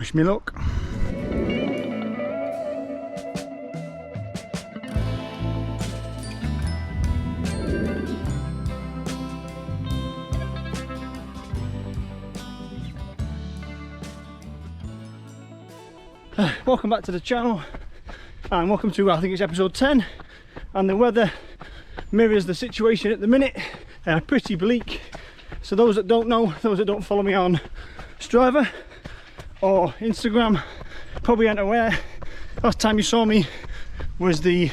Wish me luck. Welcome back to the channel and welcome to, I think it's episode 10, and the weather mirrors the situation at the minute. Pretty bleak. So those that don't know, those that don't follow me on Strava or Instagram probably aren't aware. Last time you saw me was the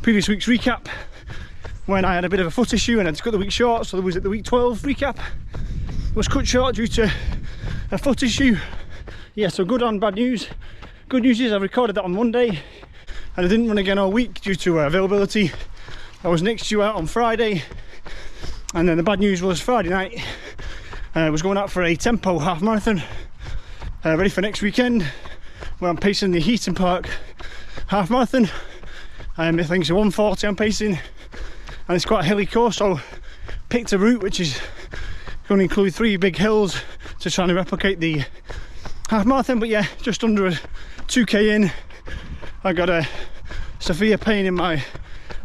previous week's recap when I had a bit of a foot issue and I just got the week short, so there was at the week 12 recap. It was cut short due to a foot issue. Yeah, so good and bad news. Good news is I recorded that on Monday and I didn't run again all week due to availability. I was next due out on Friday, and then the bad news was Friday night I was going out for a tempo half marathon, ready for next weekend, where I'm pacing the Heaton Park half marathon. I think it's a 140 I'm pacing, and it's quite a hilly course, so picked a route which is going to include 3 big hills to try and replicate the half marathon. But yeah, just under a 2k in, I got a severe pain in my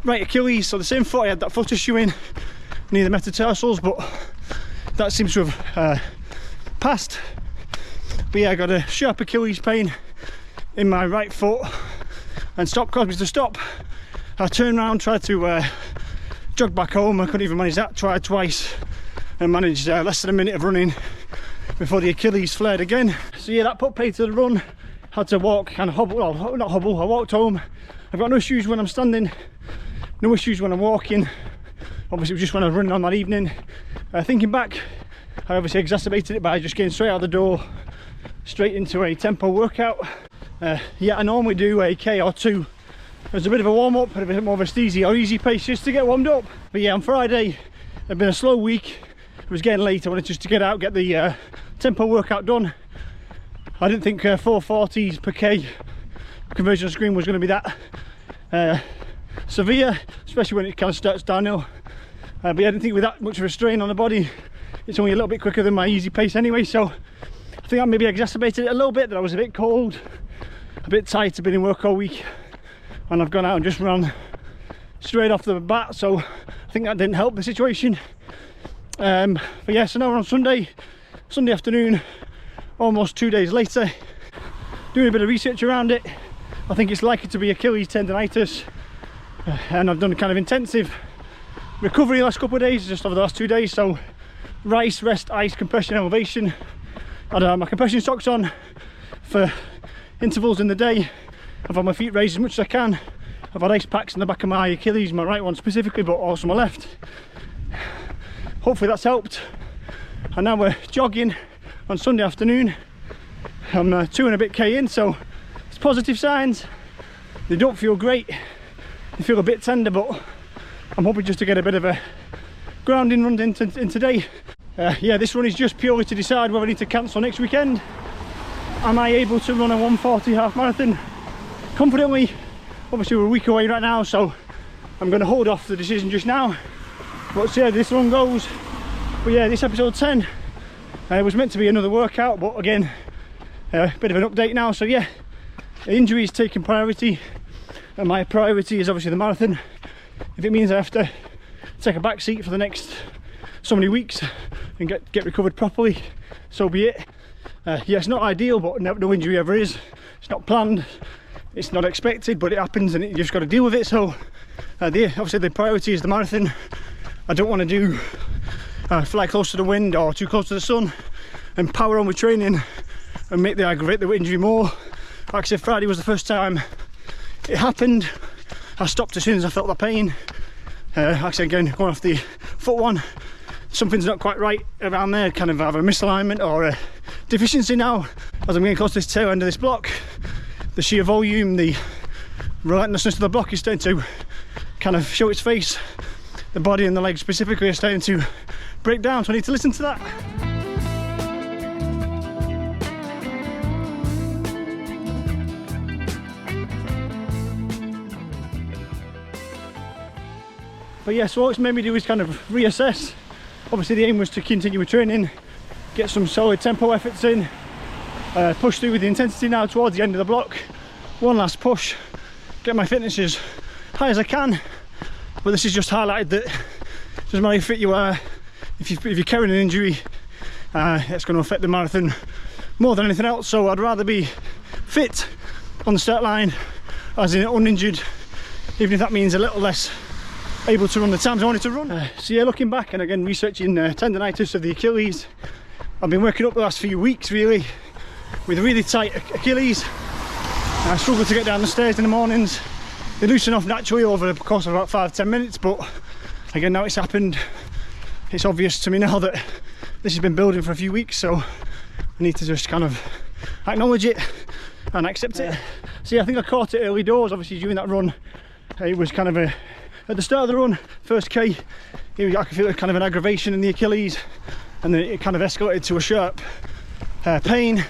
right Achilles. So the same foot I had that foot issue in, near the metatarsals, but that seems to have passed. But yeah, I got a sharp Achilles pain in my right foot and caused me to stop. I turned around, tried to jog back home. I couldn't even manage that. Tried twice and managed less than a minute of running before the Achilles flared again. So yeah, that put paid to the run. Had to walk, kind of hobble, well, not hobble, I walked home. I've got no issues when I'm standing, no issues when I'm walking. Obviously it was just when I was running on that evening. Thinking back, I obviously exacerbated it by just getting straight out the door, straight into a tempo workout. Yeah, I normally do a K or 2 as a bit of a warm-up, a bit more of a steezy or easy pace just to get warmed up. But yeah, on Friday, it's been a slow week. It was getting late. I wanted just to get out, get the tempo workout done. I didn't think 440s per K conversion screen was going to be that severe, especially when it kind of starts downhill. But yeah, I didn't think with that much of a strain on the body, it's only a little bit quicker than my easy pace anyway. So I think that maybe exacerbated it a little bit, that I was a bit cold, a bit tight. I've been in work all week and I've gone out and just run straight off the bat, so I think that didn't help the situation. But yeah, so now we're on Sunday afternoon, almost 2 days later, doing a bit of research around it. I think it's likely to be Achilles tendonitis, and I've done a kind of intensive recovery the last couple of days, just over the last 2 days. So rice, rest, ice, compression, elevation. I had my compression socks on for intervals in the day. I've had my feet raised as much as I can. I've had ice packs in the back of my Achilles, my right one specifically, but also my left. Hopefully that's helped. And now we're jogging on Sunday afternoon. I'm 2 and a bit K in, so it's positive signs. They don't feel great, they feel a bit tender, but I'm hoping just to get a bit of a grounding run in today. Yeah, this run is just purely to decide whether I need to cancel next weekend. Am I able to run a 140 half marathon confidently? Obviously we're a week away right now, so I'm going to hold off the decision just now. But see how this run goes. But yeah, this episode 10 was meant to be another workout, but again, a bit of an update now. So yeah, the injury is taking priority, and my priority is obviously the marathon. If it means I have to take a back seat for the next so many weeks and get recovered properly, so be it. Yeah, it's not ideal, but no injury ever is. It's not planned, it's not expected, but it happens and you just got to deal with it. So obviously the priority is the marathon. I don't want to do fly close to the wind or too close to the sun and power on with training and aggravate the injury more. Like I said, Friday was the first time it happened. I stopped as soon as I felt the pain. Like I said, again, going off the foot one, something's not quite right around there, kind of either a misalignment or a deficiency now. As I'm getting close to this tail end of this block, the sheer volume, the relentlessness of the block is starting to kind of show its face. The body and the legs specifically are starting to break down, so I need to listen to that. But yeah, so what it's made me do is kind of reassess. Obviously the aim was to continue with training, get some solid tempo efforts in, push through with the intensity now towards the end of the block. One last push, get my fitness as high as I can. But this is just highlighted that it doesn't matter how fit you are, if you're carrying an injury, it's going to affect the marathon more than anything else. So I'd rather be fit on the start line, as in uninjured, even if that means a little less able to run the times I wanted to run. So yeah, looking back and again researching tendonitis of the Achilles, I've been working up the last few weeks really with really tight Achilles. I struggle to get down the stairs in the mornings. They loosen off naturally over the course of about 5-10 minutes, but again, now it's happened, it's obvious to me now that this has been building for a few weeks, so I need to just kind of acknowledge it and accept it. So yeah, I think I caught it early doors, obviously during that run. It was kind of at the start of the run, first K, I could feel it kind of an aggravation in the Achilles, and then it kind of escalated to a sharp pain.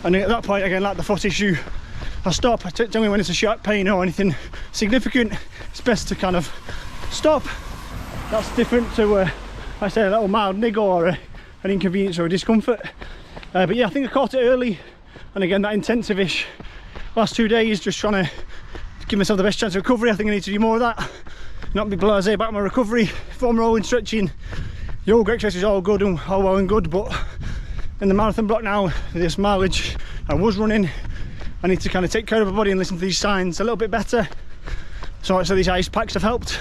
And at that point, again, like the foot issue, I stop. Generally when it's a sharp pain or anything significant, it's best to kind of stop. That's different to, like I say, a little mild niggle or an inconvenience or a discomfort. But yeah, I think I caught it early, and again, that intensive-ish last 2 days, just trying to give myself the best chance of recovery. I think I need to do more of that, not be blasé about my recovery. Foam rolling, stretching, yoga exercises, all good and all well and good, but in the marathon block now, with this mileage I was running, I need to kind of take care of my body and listen to these signs a little bit better. So these ice packs have helped.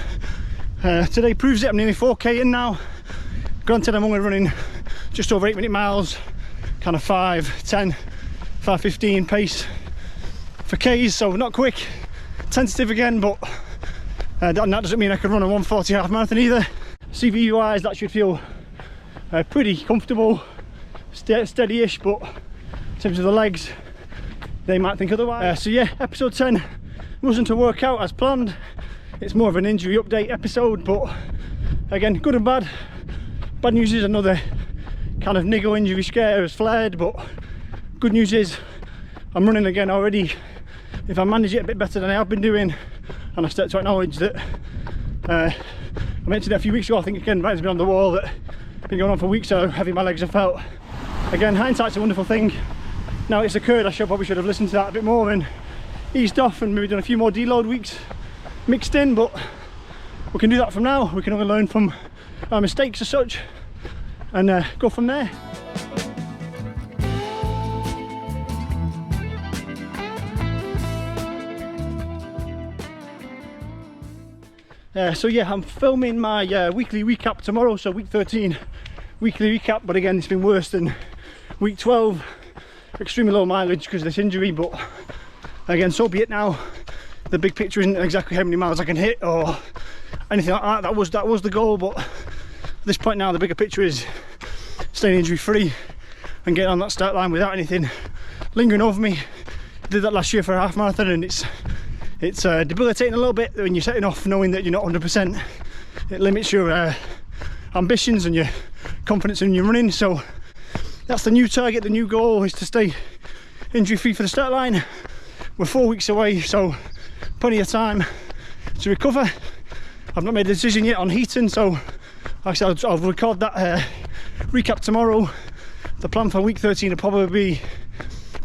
Today proves it. I'm nearly 4k in now. Granted, I'm only running just over 8-minute miles, kind of 5:10, 5:15 pace for Ks, so not quick, tentative again, but that doesn't mean I can run a 1:40 half marathon either. CV wise, that should feel pretty comfortable, steady-ish, but in terms of the legs, they might think otherwise. So yeah, episode 10 wasn't to work out as planned. It's more of an injury update episode, but again, good and bad. Bad news is another kind of niggle injury scare has flared, but good news is I'm running again already. If I manage it a bit better than I have been doing, and I start to acknowledge that, I mentioned it a few weeks ago, I think again, writing's been on the wall, that been going on for weeks how heavy my legs have felt. Again, hindsight's a wonderful thing. Now it's occurred, I probably should have listened to that a bit more and eased off and maybe done a few more deload weeks mixed in, but we can do that from now. We can only learn from our mistakes as such and go from there. So yeah, I'm filming my weekly recap tomorrow, so week 13 weekly recap, but again, it's been worse than week 12. Extremely low mileage because of this injury, but again, so be it now. The big picture isn't exactly how many miles I can hit or anything like that. That was the goal, but at this point now, the bigger picture is staying injury free and getting on that start line without anything lingering over me. I did that last year for a half marathon, and it's debilitating a little bit when you're setting off knowing that you're not 100%. It limits your ambitions and your confidence in your running. So that's the new target. The new goal is to stay injury free for the start line. We're 4 weeks away, so plenty of time to recover. I've not made a decision yet on Heaton, so like I said, I'll record that recap tomorrow. The plan for week 13 will probably be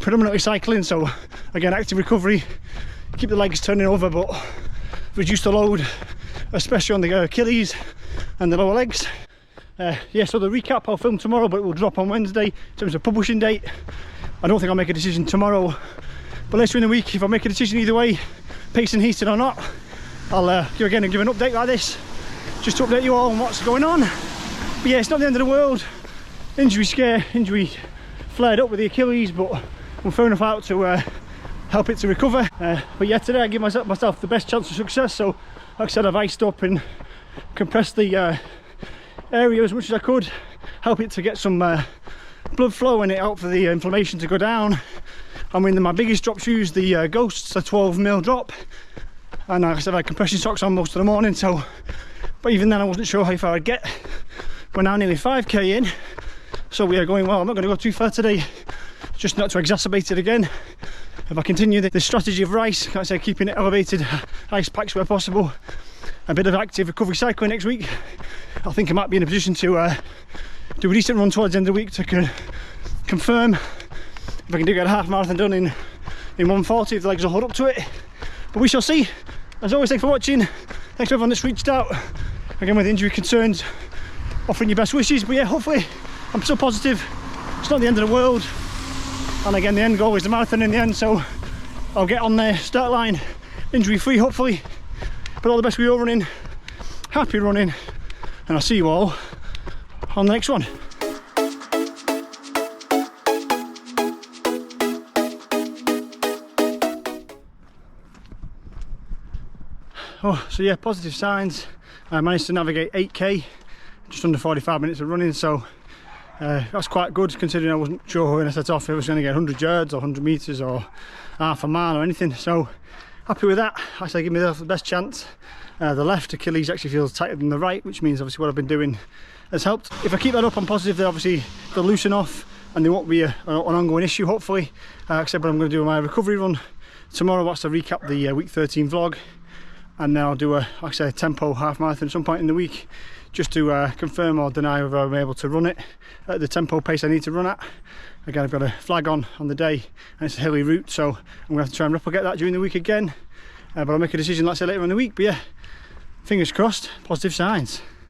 predominantly cycling, so again, active recovery, keep the legs turning over, but reduce the load, especially on the Achilles and the lower legs. Yeah, so the recap I'll film tomorrow, but it will drop on Wednesday in terms of publishing date. I don't think I'll make a decision tomorrow, but later in the week, if I make a decision either way, pace and Heaton or not, I'll give an update like this, just to update you all on what's going on. But yeah, it's not the end of the world. Injury flared up with the Achilles, but I'm fair enough out to help it to recover. But yeah, today I give myself the best chance of success. So like I said, I've iced up and compressed the area as much as I could, help it to get some blood flow and it out for the inflammation to go down. I'm in my biggest drop shoes, the Ghosts, a 12mm drop, and like I said, I had compression socks on most of the morning, so, but even then I wasn't sure how far I'd get. We're now nearly 5k in, so we are going well. I'm not going to go too far today, just not to exacerbate it again. If I continue the strategy of rice, like I say, keeping it elevated, ice packs where possible, a bit of active recovery cycling next week, I think I might be in a position to do a decent run towards the end of the week to confirm if I can do get a half marathon done in 1:40, if the legs will hold up to it. But we shall see. As always, thanks for watching. Thanks to everyone that's reached out. Again, with injury concerns, offering your best wishes. But yeah, hopefully I'm still positive. It's not the end of the world. And again, the end goal is the marathon in the end, so I'll get on the start line injury free, hopefully. But all the best with your running, happy running, and I'll see you all on the next one. Oh, so yeah, positive signs. I managed to navigate 8k, just under 45 minutes of running, so that's quite good considering I wasn't sure when I set off if I was going to get 100 yards or 100 metres or half a mile or anything, so happy with that. Actually, give me the best chance. The left Achilles actually feels tighter than the right, which means obviously what I've been doing has helped. If I keep that up, I'm positive that obviously they'll loosen off and they won't be an ongoing issue, hopefully. Except what I'm going to do my recovery run tomorrow. That's to recap the week 13 vlog, and then I'll do a, like I say, a tempo half marathon at some point in the week, just to confirm or deny whether I'm able to run it at the tempo pace I need to run at. Again, I've got a flag on the day and it's a hilly route, so I'm going to have to try and replicate that during the week again. But I'll make a decision, let's say, later in the week. But yeah, fingers crossed, positive signs.